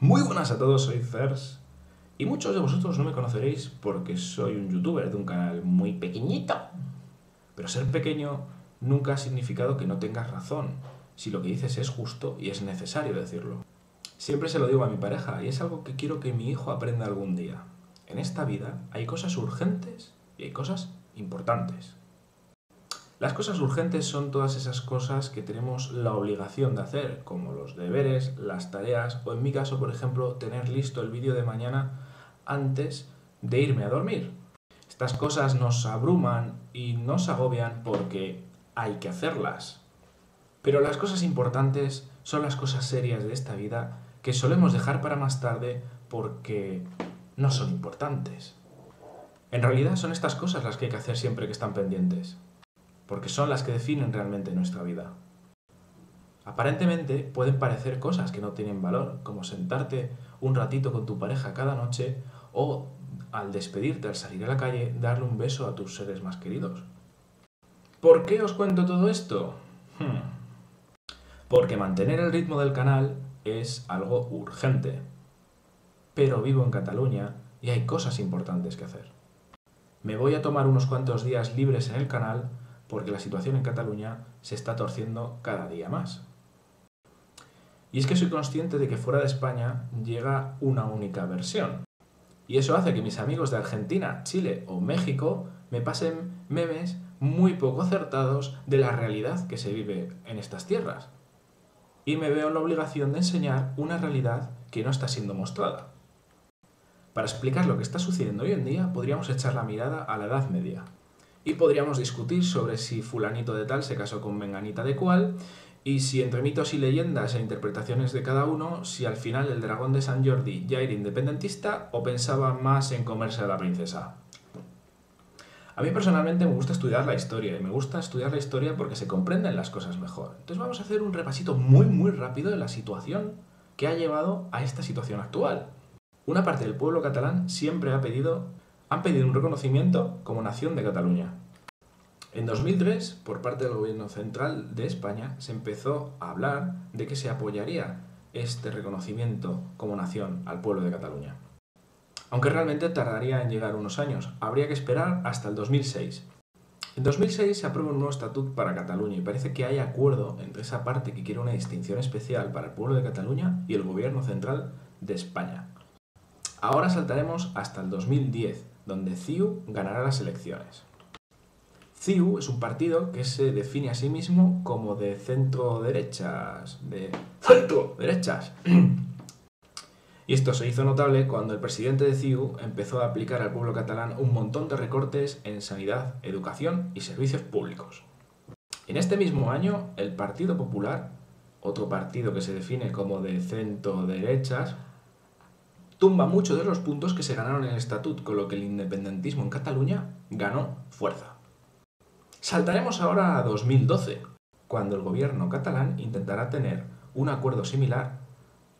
Muy buenas a todos, soy Zers y muchos de vosotros no me conoceréis porque soy un youtuber de un canal muy pequeñito. Pero ser pequeño nunca ha significado que no tengas razón, si lo que dices es justo y es necesario decirlo. Siempre se lo digo a mi pareja y es algo que quiero que mi hijo aprenda algún día. En esta vida hay cosas urgentes y hay cosas importantes. Las cosas urgentes son todas esas cosas que tenemos la obligación de hacer, como los deberes, las tareas o en mi caso, por ejemplo, tener listo el vídeo de mañana antes de irme a dormir. Estas cosas nos abruman y nos agobian porque hay que hacerlas. Pero las cosas importantes son las cosas serias de esta vida que solemos dejar para más tarde porque no son importantes. En realidad son estas cosas las que hay que hacer siempre que están pendientes, porque son las que definen realmente nuestra vida. Aparentemente pueden parecer cosas que no tienen valor, como sentarte un ratito con tu pareja cada noche o, al despedirte, al salir a la calle, darle un beso a tus seres más queridos. ¿Por qué os cuento todo esto? Porque mantener el ritmo del canal es algo urgente. Pero vivo en Cataluña y hay cosas importantes que hacer. Me voy a tomar unos cuantos días libres en el canal porque la situación en Cataluña se está torciendo cada día más. Y es que soy consciente de que fuera de España llega una única versión. Y eso hace que mis amigos de Argentina, Chile o México me pasen memes muy poco acertados de la realidad que se vive en estas tierras. Y me veo en la obligación de enseñar una realidad que no está siendo mostrada. Para explicar lo que está sucediendo hoy en día, podríamos echar la mirada a la Edad Media. Y podríamos discutir sobre si fulanito de tal se casó con menganita de cual, y si entre mitos y leyendas e interpretaciones de cada uno, si al final el dragón de Sant Jordi ya era independentista o pensaba más en comerse a la princesa. A mí personalmente me gusta estudiar la historia, y me gusta estudiar la historia porque se comprenden las cosas mejor. Entonces vamos a hacer un repasito muy rápido de la situación que ha llevado a esta situación actual. Una parte del pueblo catalán siempre han pedido un reconocimiento como nación de Cataluña. En 2003, por parte del gobierno central de España, se empezó a hablar de que se apoyaría este reconocimiento como nación al pueblo de Cataluña. Aunque realmente tardaría en llegar unos años, habría que esperar hasta el 2006. En 2006 se aprueba un nuevo estatuto para Cataluña y parece que hay acuerdo entre esa parte que quiere una distinción especial para el pueblo de Cataluña y el gobierno central de España. Ahora saltaremos hasta el 2010, donde CiU ganará las elecciones. CiU es un partido que se define a sí mismo como de centro-derechas. Y esto se hizo notable cuando el presidente de CiU empezó a aplicar al pueblo catalán un montón de recortes en sanidad, educación y servicios públicos. En este mismo año, el Partido Popular, otro partido que se define como de centro-derechas, tumba muchos de los puntos que se ganaron en el Estatut, con lo que el independentismo en Cataluña ganó fuerza. Saltaremos ahora a 2012, cuando el gobierno catalán intentará tener un acuerdo similar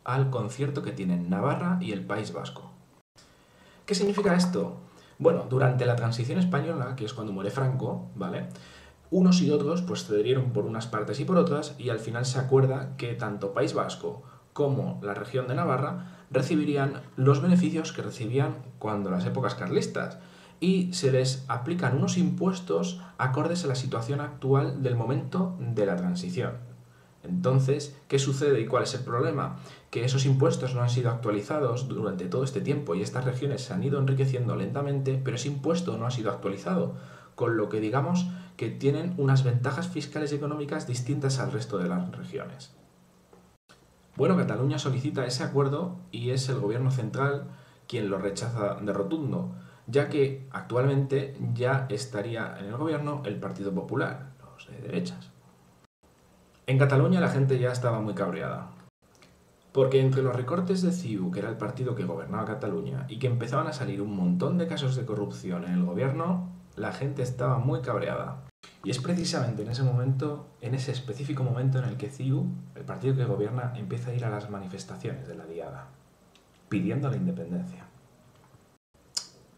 al concierto que tienen Navarra y el País Vasco. ¿Qué significa esto? Bueno, durante la transición española, que es cuando muere Franco, ¿vale?, unos y otros pues cedieron por unas partes y por otras, y al final se acuerda que tanto País Vasco como la región de Navarra recibirían los beneficios que recibían cuando las épocas carlistas, y se les aplican unos impuestos acordes a la situación actual del momento de la transición. Entonces, ¿qué sucede y cuál es el problema? Que esos impuestos no han sido actualizados durante todo este tiempo y estas regiones se han ido enriqueciendo lentamente, pero ese impuesto no ha sido actualizado, con lo que digamos que tienen unas ventajas fiscales y económicas distintas al resto de las regiones. Bueno, Cataluña solicita ese acuerdo y es el gobierno central quien lo rechaza de rotundo, ya que actualmente ya estaría en el gobierno el Partido Popular, los de derechas. En Cataluña la gente ya estaba muy cabreada, porque entre los recortes de CiU, que era el partido que gobernaba Cataluña, y que empezaban a salir un montón de casos de corrupción en el gobierno, la gente estaba muy cabreada. Y es precisamente en ese momento, en ese específico momento en el que CiU, el partido que gobierna, empieza a ir a las manifestaciones de la Diada, pidiendo la independencia.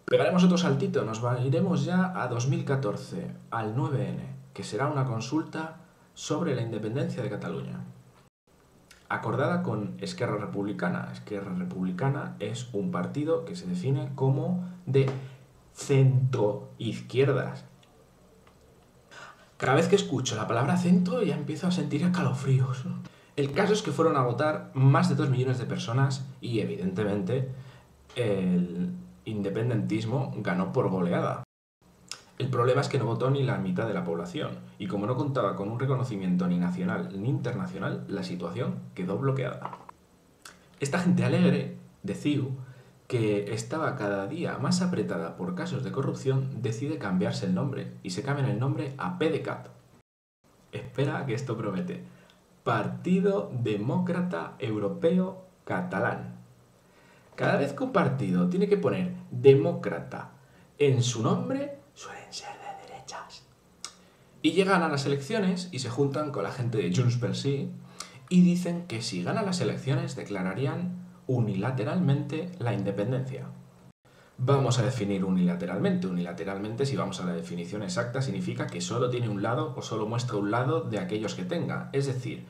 Pegaremos otro saltito, nos iremos ya a 2014, al 9N, que será una consulta sobre la independencia de Cataluña. acordada con Esquerra Republicana. Esquerra Republicana es un partido que se define como de centro-izquierdas. Cada vez que escucho la palabra centro ya empiezo a sentir escalofríos. El caso es que fueron a votar más de 2 millones de personas y evidentemente el independentismo ganó por goleada. El problema es que no votó ni la mitad de la población, y como no contaba con un reconocimiento ni nacional ni internacional, la situación quedó bloqueada. Esta gente alegre de CiU, que estaba cada día más apretada por casos de corrupción, decide cambiarse el nombre, y se cambian el nombre a PDeCAT. Espera que esto promete. Partido Demócrata Europeo Catalán. Cada vez que un partido tiene que poner demócrata en su nombre, suelen ser de derechas. Y llegan a las elecciones y se juntan con la gente de Junts pel Sí y dicen que si ganan las elecciones declararían unilateralmente la independencia. Vamos a definir unilateralmente. Unilateralmente, si vamos a la definición exacta, significa que solo tiene un lado o solo muestra un lado de aquellos que tenga. Es decir,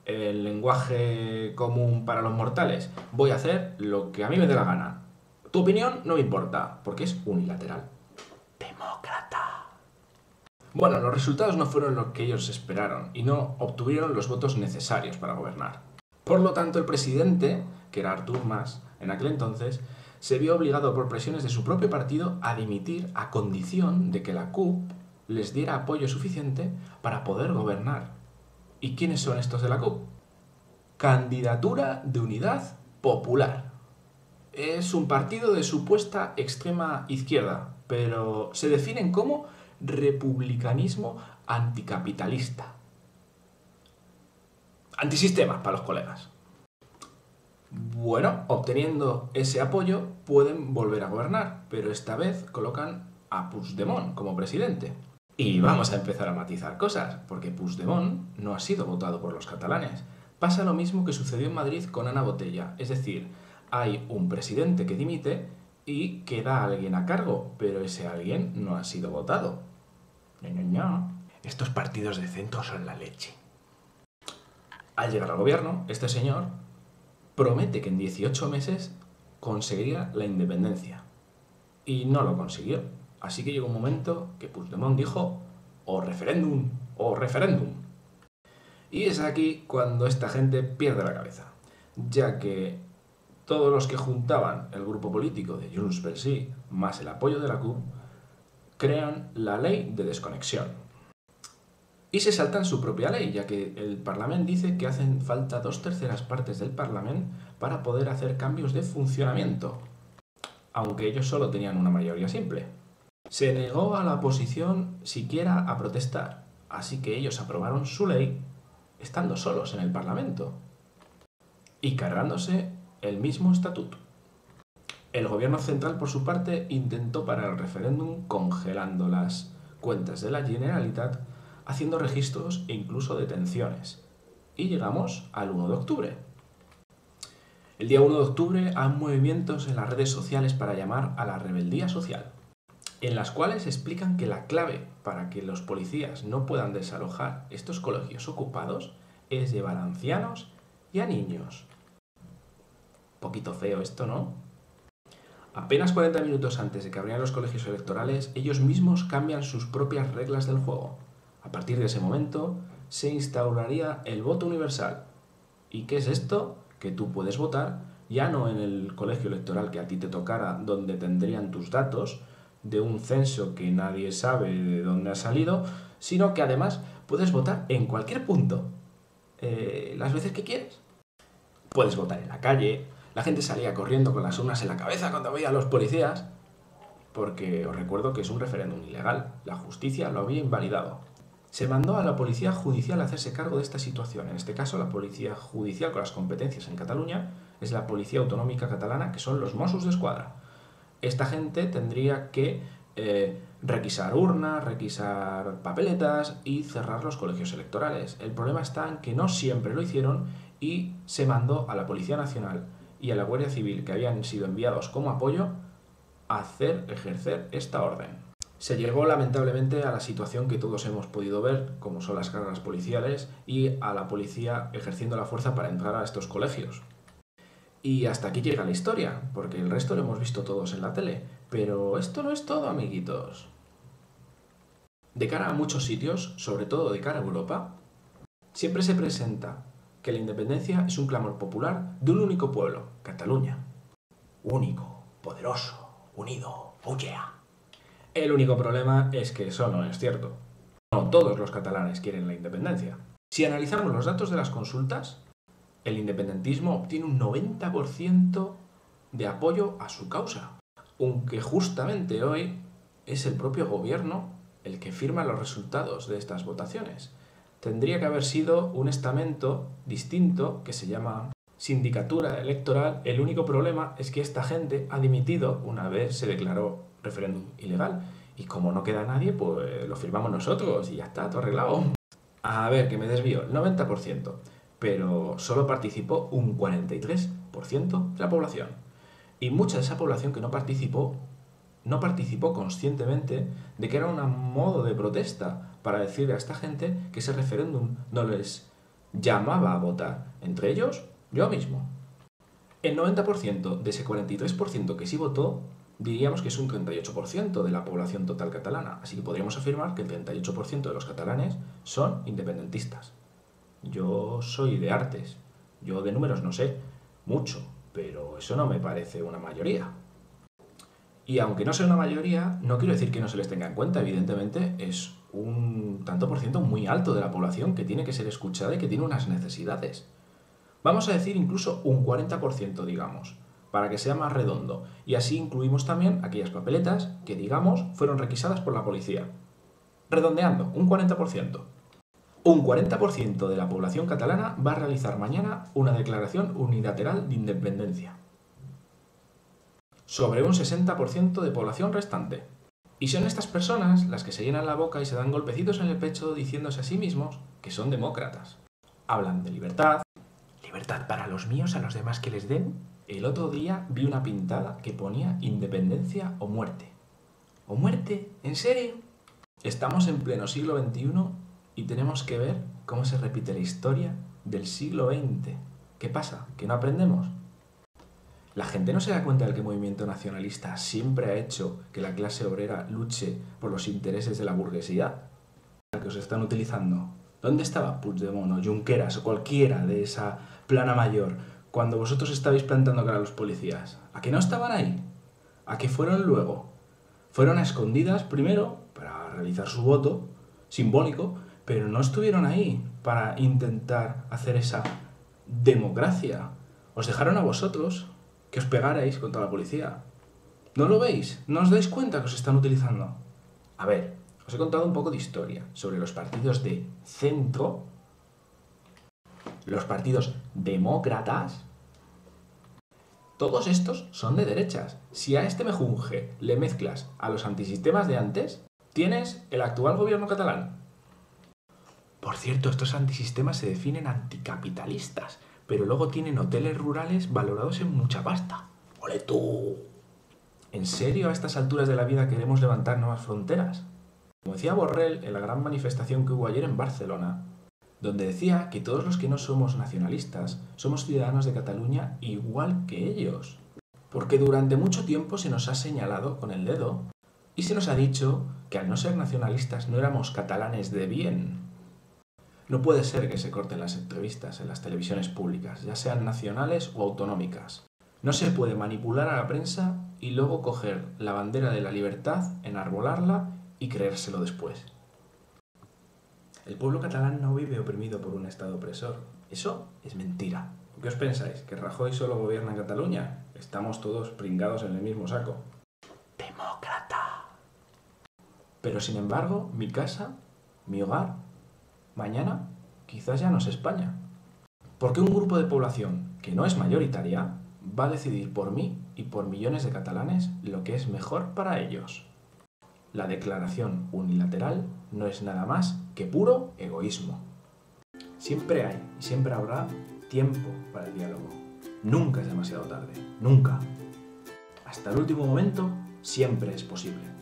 el lenguaje común para los mortales. Voy a hacer lo que a mí me dé la gana. Tu opinión no me importa, porque es unilateral. Demócrata. Bueno, los resultados no fueron lo que ellos esperaron y no obtuvieron los votos necesarios para gobernar. Por lo tanto, el presidente, que era Artur Mas, en aquel entonces, se vio obligado por presiones de su propio partido a dimitir a condición de que la CUP les diera apoyo suficiente para poder gobernar. ¿Y quiénes son estos de la CUP? Candidatura de Unidad Popular. Es un partido de supuesta extrema izquierda, pero se definen como republicanismo anticapitalista. Antisistemas para los colegas. Bueno, obteniendo ese apoyo pueden volver a gobernar, pero esta vez colocan a Puigdemont como presidente. Y vamos a empezar a matizar cosas, porque Puigdemont no ha sido votado por los catalanes. Pasa lo mismo que sucedió en Madrid con Ana Botella, es decir, hay un presidente que dimite y queda alguien a cargo, pero ese alguien no ha sido votado. Estos partidos de centro son la leche. Al llegar al gobierno, este señor promete que en 18 meses conseguiría la independencia. Y no lo consiguió. Así que llegó un momento que Puigdemont dijo o referéndum o referéndum. Y es aquí cuando esta gente pierde la cabeza, ya que todos los que juntaban el grupo político de Junts pel Sí más el apoyo de la CUP crean la ley de desconexión. Y se saltan su propia ley, ya que el Parlament dice que hacen falta 2/3 partes del Parlament para poder hacer cambios de funcionamiento, aunque ellos solo tenían una mayoría simple. Se negó a la oposición siquiera a protestar, así que ellos aprobaron su ley estando solos en el Parlamento y cargándose el mismo estatuto. El gobierno central, por su parte, intentó parar el referéndum congelando las cuentas de la Generalitat, haciendo registros e incluso detenciones. Y llegamos al 1 de octubre. El día 1 de octubre hay movimientos en las redes sociales para llamar a la rebeldía social, en las cuales explican que la clave para que los policías no puedan desalojar estos colegios ocupados es llevar a ancianos y a niños. Poquito feo esto, ¿no? Apenas 40 minutos antes de que abrieran los colegios electorales, ellos mismos cambian sus propias reglas del juego. A partir de ese momento, se instauraría el voto universal. ¿Y qué es esto? Que tú puedes votar ya no en el colegio electoral que a ti te tocara, donde tendrían tus datos, de un censo que nadie sabe de dónde ha salido, sino que además puedes votar en cualquier punto, las veces que quieres. Puedes votar en la calle. La gente salía corriendo con las urnas en la cabeza cuando veía a los policías, porque os recuerdo que es un referéndum ilegal. La justicia lo había invalidado. Se mandó a la policía judicial a hacerse cargo de esta situación. En este caso, la policía judicial con las competencias en Cataluña es la Policía Autonómica Catalana, que son los Mossos d'Esquadra. Esta gente tendría que requisar urnas, requisar papeletas y cerrar los colegios electorales. El problema está en que no siempre lo hicieron y se mandó a la Policía Nacional y a la Guardia Civil, que habían sido enviados como apoyo, a ejercer esta orden. Se llegó lamentablemente a la situación que todos hemos podido ver, como son las cargas policiales, y a la policía ejerciendo la fuerza para entrar a estos colegios. Y hasta aquí llega la historia, porque el resto lo hemos visto todos en la tele. Pero esto no es todo, amiguitos. De cara a muchos sitios, sobre todo de cara a Europa, siempre se presenta que la independencia es un clamor popular de un único pueblo, Cataluña. Único, poderoso, unido, oh yeah. El único problema es que eso no es cierto. No todos los catalanes quieren la independencia. Si analizamos los datos de las consultas, el independentismo obtiene un 90% de apoyo a su causa, aunque justamente hoy es el propio gobierno el que firma los resultados de estas votaciones. Tendría que haber sido un estamento distinto que se llama sindicatura electoral. El único problema es que esta gente ha dimitido una vez se declaró referéndum ilegal. Y como no queda nadie, pues lo firmamos nosotros y ya está, todo arreglado. A ver, que me desvío, el 90%. Pero solo participó un 43% de la población. Y mucha de esa población que no participó conscientemente de que era un modo de protesta para decirle a esta gente que ese referéndum no les llamaba a votar. Entre ellos, yo mismo. El 90% de ese 43% que sí votó, diríamos que es un 38% de la población total catalana. Así que podríamos afirmar que el 38% de los catalanes son independentistas. Yo soy de artes, yo de números no sé mucho, pero eso no me parece una mayoría. Y aunque no sea una mayoría, no quiero decir que no se les tenga en cuenta, evidentemente es un tanto por ciento muy alto de la población que tiene que ser escuchada y que tiene unas necesidades. Vamos a decir incluso un 40%, digamos, para que sea más redondo, y así incluimos también aquellas papeletas que, digamos, fueron requisadas por la policía. Redondeando, un 40%. Un 40% de la población catalana va a realizar mañana una declaración unilateral de independencia, sobre un 60% de población restante. Y son estas personas las que se llenan la boca y se dan golpecitos en el pecho diciéndose a sí mismos que son demócratas. Hablan de libertad, libertad para los míos, a los demás que les den. El otro día vi una pintada que ponía independencia o muerte. ¿O muerte? ¿En serio? Estamos en pleno siglo XXI y tenemos que ver cómo se repite la historia del siglo XX. ¿Qué pasa? ¿Que no aprendemos? La gente no se da cuenta de que el movimiento nacionalista siempre ha hecho que la clase obrera luche por los intereses de la burguesía. Que os están utilizando. ¿Dónde estaba Puigdemont o Junqueras o cualquiera de esa plana mayor cuando vosotros estabais plantando cara a los policías? ¿A que no estaban ahí? ¿A que fueron luego? Fueron a escondidas primero para realizar su voto simbólico, pero no estuvieron ahí para intentar hacer esa democracia. Os dejaron a vosotros que os pegarais contra la policía. ¿No lo veis? ¿No os dais cuenta que os están utilizando? A ver, os he contado un poco de historia sobre los partidos de centro, los partidos demócratas. Todos estos son de derechas. Si a este mejunje le mezclas a los antisistemas de antes, tienes el actual gobierno catalán. Por cierto, estos antisistemas se definen anticapitalistas, pero luego tienen hoteles rurales valorados en mucha pasta. ¡Ole tú! ¿En serio a estas alturas de la vida queremos levantar nuevas fronteras? Como decía Borrell en la gran manifestación que hubo ayer en Barcelona, donde decía que todos los que no somos nacionalistas somos ciudadanos de Cataluña igual que ellos. Porque durante mucho tiempo se nos ha señalado con el dedo y se nos ha dicho que al no ser nacionalistas no éramos catalanes de bien. No puede ser que se corten las entrevistas en las televisiones públicas, ya sean nacionales o autonómicas. No se puede manipular a la prensa y luego coger la bandera de la libertad, enarbolarla y creérselo después. El pueblo catalán no vive oprimido por un Estado opresor. Eso es mentira. ¿Qué os pensáis? ¿Que Rajoy solo gobierna en Cataluña? Estamos todos pringados en el mismo saco. ¡Demócrata! Pero sin embargo, mi casa, mi hogar, mañana quizás ya no es España. Porque un grupo de población que no es mayoritaria va a decidir por mí y por millones de catalanes lo que es mejor para ellos. La declaración unilateral no es nada más que puro egoísmo. Siempre hay y siempre habrá tiempo para el diálogo. Nunca es demasiado tarde. Nunca. Hasta el último momento siempre es posible.